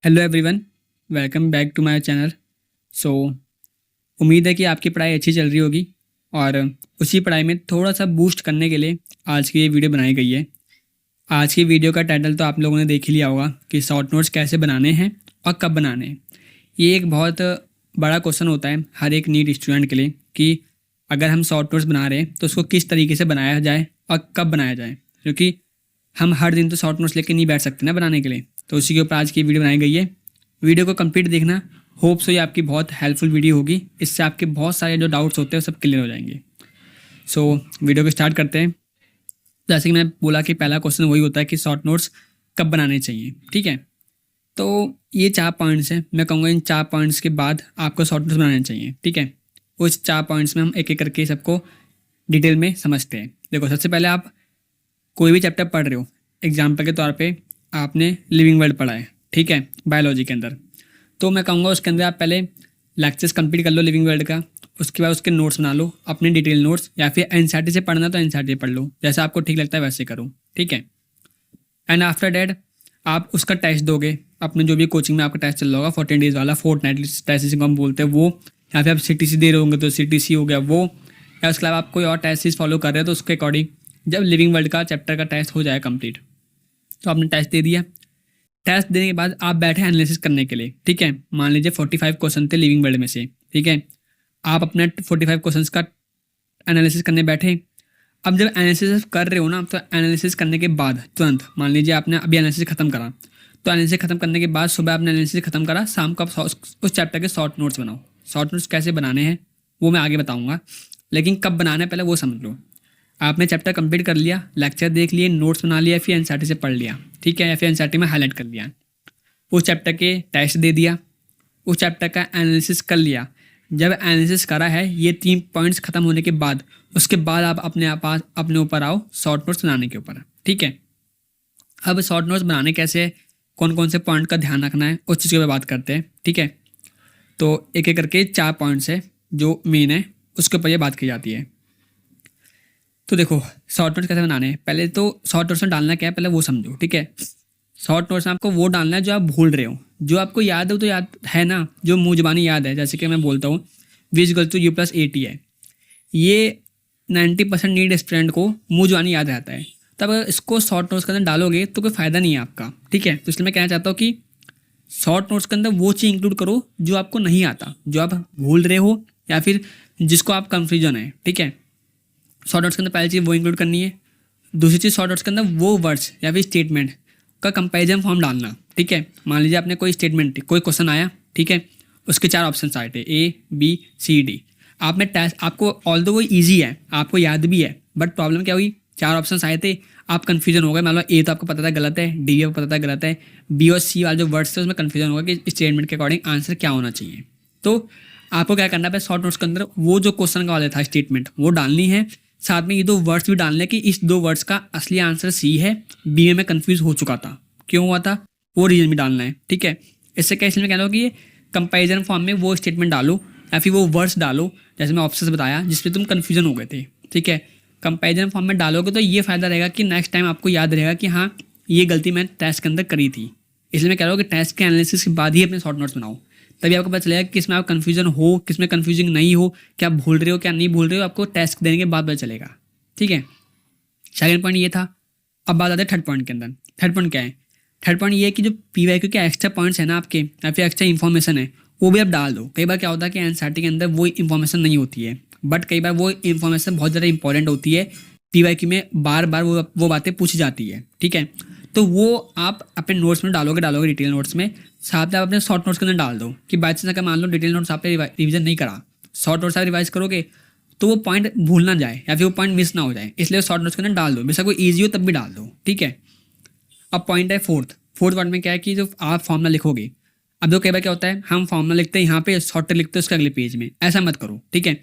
Hello everyone, welcome back to my channel. So उम्मीद है कि आपकी पढ़ाई अच्छी चल रही होगी और उसी पढ़ाई में थोड़ा सा बूस्ट करने के लिए आज की ये वीडियो बनाई गई है। आज की वीडियो का टाइटल तो आप लोगों ने देख ही लिया होगा कि शॉर्ट नोट्स कैसे बनाने हैं और कब बनाने हैं। ये एक बहुत बड़ा क्वेश्चन होता है हर एक नीट स्टूडेंट के लिए कि अगर हम शॉर्ट नोट्स बना रहे हैं तो उसको किस तरीके से बनाया जाए और कब बनाया जाए, क्योंकि हम हर दिन तो शॉर्ट नोट्स लेके नहीं बैठ सकते ना बनाने के लिए। तो उसी के ऊपर आज की वीडियो बनाई गई है। वीडियो को कंप्लीट देखना, होप सो ये आपकी बहुत हेल्पफुल वीडियो होगी। इससे आपके बहुत सारे जो डाउट्स होते हैं वो सब क्लियर हो जाएंगे। सो वीडियो को स्टार्ट करते हैं। जैसे कि मैं बोला कि पहला क्वेश्चन वही होता है कि शॉर्ट नोट्स कब बनाने चाहिए। ठीक है, तो ये 4 पॉइंट्स हैं। मैं कहूँगा इन 4 पॉइंट्स के बाद आपको शॉर्ट नोट्स बनाने चाहिए। ठीक है, उस 4 पॉइंट्स में हम एक एक करके सबको डिटेल में समझते हैं। देखो, सबसे पहले आप कोई भी चैप्टर पढ़ रहे हो, एग्जाम्पल के तौर पे आपने लिविंग वर्ल्ड पढ़ा है, ठीक है, बायोलॉजी के अंदर, तो मैं कहूँगा उसके अंदर आप पहले लेक्चर्स कंप्लीट कर लो लिविंग वर्ल्ड का। उसके बाद उसके नोट्स बना लो, अपने डिटेल नोट्स, या फिर एनसीईआरटी से पढ़ना तो एनसीईआरटी पढ़ लो, जैसा आपको ठीक लगता है वैसे करो। ठीक है, एंड आफ्टर डैट आप उसका टेस्ट दोगे। अपने जो भी कोचिंग में आपका टेस्ट चल रहा होगा 14 डेज वाला, फोर्टनाइटली टेस्ट जिसको हम बोलते हैं वो, या फिर आप सीटीसी दे रहे होंगे तो सीटीसी हो गया वो, या उसके अलावा आप कोई और टेस्ट फॉलो कर रहे हो तो उसके अकॉर्डिंग जब लिविंग वर्ल्ड का चैप्टर का टेस्ट हो जाए कंप्लीट, तो आपने टेस्ट दे दिया। टेस्ट देने के बाद आप बैठे एनालिसिस करने के लिए। ठीक है, मान लीजिए 45 क्वेश्चन थे लिविंग वर्ल्ड में से। ठीक है, आप अपने 45 क्वेश्चंस का एनालिसिस करने बैठे। अब जब एनालिसिस कर रहे हो ना, तो एनालिसिस करने के बाद तुरंत, मान लीजिए आपने अभी एनालिसिस खत्म करा, तो एनालिसिस खत्म करने के बाद सुबह आपने एनालिसिस खत्म करा, शाम को आप उस चैप्टर के शॉर्ट नोट्स बनाओ। शॉर्ट नोट्स कैसे बनाने हैं वो मैं आगे बताऊँगा, लेकिन कब बनाना है पहले वो समझ लो। आपने चैप्टर कंप्लीट कर लिया, लेक्चर देख लिए, नोट्स बना लिया, फिर एनसीईआरटी से पढ़ लिया। ठीक है, या फिर एनसीईआरटी में हाईलाइट कर लिया, उस चैप्टर के टेस्ट दे दिया, उस चैप्टर का एनालिसिस कर लिया। जब एनालिसिस करा है ये 3 पॉइंट्स खत्म होने के बाद, उसके बाद आप अपने ऊपर आओ शॉर्ट नोट्स बनाने के ऊपर। ठीक है, अब शॉर्ट नोट्स बनाने कैसे, कौन कौन से पॉइंट का ध्यान रखना है, उस चीज़ के ऊपर बात करते हैं। ठीक है, तो एक एक करके 4 पॉइंट्स है जो मेन है, उसके ऊपर ये बात की जाती है। तो देखो, शॉर्ट नोट्स कैसे बनाने हैं, पहले तो शॉर्ट नोट्स में डालना क्या है पहले वो समझो। ठीक है, शॉर्ट नोट्स में आपको वो डालना है जो आप भूल रहे हो। जो आपको याद है वो तो याद है ना, जो मुँह जुबानी याद है। जैसे कि मैं बोलता हूँ v इक्वल टू u+at है, ये 90% नीट स्टूडेंट को मुँह जुबानी याद रहता है। तब अगर इसको शॉर्ट नोट्स के अंदर डालोगे तो कोई फ़ायदा नहीं है आपका। ठीक है, तो इसलिए मैं कहना चाहता हूँ कि शॉर्ट नोट्स के अंदर वो चीज़ इंक्लूड करो जो आपको नहीं आता, जो आप भूल रहे हो, या फिर जिसको आप कन्फ्यूजन है। ठीक है, शॉर्ट नोट्स के अंदर पहली चीज़ वो इंक्लूड करनी है। दूसरी चीज़, शॉर्ट नोट्स के अंदर वो वर्ड्स या फिर स्टेटमेंट का कंपैरिजन फॉर्म डालना। ठीक है, मान लीजिए आपने कोई स्टेटमेंट, कोई क्वेश्चन आया, ठीक है, उसके 4 ऑप्शन आए थे A, B, C, D। आपने टेस्ट, आपको ऑल्दो वो ईजी है, आपको याद भी है, बट प्रॉब्लम क्या हुई, 4 ऑप्शन आए थे, आप कन्फ्यूजन हो गए। मान लो A तो आपको पता था गलत है, D आपको पता था गलत है, B और C वाले जो वर्ड्स थे उसमें कन्फ्यूजन होगा कि स्टेटमेंट के अकॉर्डिंग आंसर क्या होना चाहिए। तो आपको क्या करना है, शॉर्ट नोट्स के अंदर वो जो क्वेश्चन का वाला था स्टेटमेंट वो डालनी है, साथ में ये 2 वर्ड्स भी डालने कि इस 2 वर्ड्स का असली आंसर सी है, बी में मैं कंफ्यूज हो चुका था, क्यों हुआ था, वो रीजन भी डालना है। ठीक है, इससे क्या, इसलिए मैं कह रहा हूँ कि ये कंपैरिजन फॉर्म में वो स्टेटमेंट डालो या फिर वो वर्ड्स डालो जैसे मैं ऑप्शंस बताया जिसमें तुम कन्फ्यूजन हो गए थे। ठीक है, कंपैरिजन फॉर्म में डालोगे तो ये फ़ायदा रहेगा कि नेक्स्ट टाइम आपको याद रहेगा कि हाँ ये गलती मैंने टेस्ट के अंदर करी थी। इसलिए मैं कह रहा हूँ कि टेस्ट के एनालिसिस के बाद ही अपने शॉर्ट नोट्स बनाओ, तभी आपको पता चलेगा कि किसमें आप कन्फ्यूजन हो, किसमें कन्फ्यूजिंग नहीं हो, क्या भूल रहे हो क्या नहीं भूल रहे हो, आपको टेस्ट देने के बाद पता चलेगा। ठीक है, सेकंड पॉइंट ये था। अब बात आते हैं थर्ड पॉइंट के अंदर। थर्ड पॉइंट क्या है, थर्ड पॉइंट ये है कि जो पीवाईक्यू के एक्स्ट्रा पॉइंट्स है ना आपके, या फिर एक्स्ट्रा इन्फॉर्मेशन है, वो भी आप डाल दो। कई बार क्या होता है कि एनसीईआरटी के अंदर वो इन्फॉर्मेशन नहीं होती है, बट कई बार वो इन्फॉर्मेशन बहुत ज़्यादा इंपॉर्टेंट होती है, पीवाईक्यू में बार बार वो बातें पूछी जाती है। ठीक है, तो वो आप अपने नोट्स में डालोगे डिटेल नोट्स में, साथ में आप अपने शॉर्ट नोट्स के अंदर डाल दो कि बाई चांस अगर मान लो डिटेल नोट्स आपने रिविजन नहीं करा, शॉर्ट नोट्स आप रिवाइज करोगे तो वो पॉइंट भूल ना जाए या फिर वो पॉइंट मिस ना हो जाए, इसलिए शॉर्ट नोट्स के अंदर डाल दो, बेशक वो ईजी हो तब भी डाल दो। ठीक है, अब पॉइंट है फोर्थ पॉइंट में क्या है कि जो आप फॉर्मूला लिखोगे, अब जो कई बार क्या होता है हम फॉर्मूला लिखते हैं यहाँ पे, शॉर्ट ट्रिक लिखते हैं उसके अगले पेज में, ऐसा मत करो। ठीक है,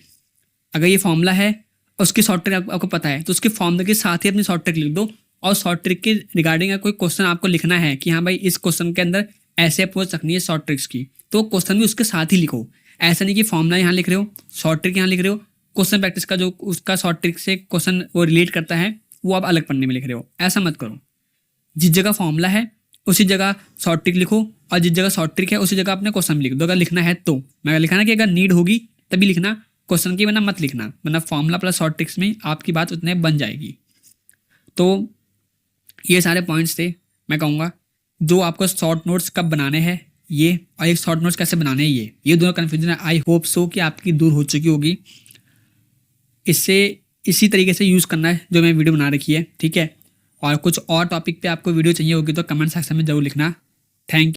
अगर ये फॉर्मूला है उसकी शॉर्ट ट्रिक आपको पता है तो उसके फॉर्मूले के साथ ही अपनी शॉर्ट ट्रिक लिख दो, और शॉर्ट ट्रिक के रिगार्डिंग कोई क्वेश्चन आपको लिखना है कि हाँ भाई इस क्वेश्चन के अंदर ऐसे अप्रोच रखनी है शॉर्ट ट्रिक्स की, तो क्वेश्चन भी उसके साथ ही लिखो। ऐसा नहीं कि फॉर्मूला यहाँ लिख रहे हो, शॉर्ट ट्रिक यहाँ लिख रहे हो, क्वेश्चन प्रैक्टिस का जो उसका शॉर्ट ट्रिक से क्वेश्चन वो रिलेट करता है वो आप अलग पढ़ने में लिख रहे हो, ऐसा मत करो। जिस जगह फॉर्मूला है उसी जगह शॉर्ट ट्रिक लिखो, और जिस जगह शॉर्ट ट्रिक है उसी जगह अपने क्वेश्चन भी लिख दो अगर लिखना है तो। मैं लिखा ना कि अगर नीड होगी तभी लिखना क्वेश्चन की, वरना मत लिखना, वरना फॉर्मूला प्लस शॉर्ट ट्रिक्स में आपकी बात उतने बन जाएगी। तो ये सारे पॉइंट्स थे। मैं कहूँगा जो आपको शॉर्ट नोट्स कब बनाने हैं ये, और एक शॉर्ट नोट्स कैसे बनाने हैं ये दोनों कन्फ्यूजन है। आई होप सो कि आपकी दूर हो चुकी होगी। इससे इसी तरीके से यूज़ करना है जो मैं वीडियो बना रखी है, ठीक है। और कुछ और टॉपिक पे आपको वीडियो चाहिए होगी तो कमेंट सेक्शन में ज़रूर लिखना। थैंक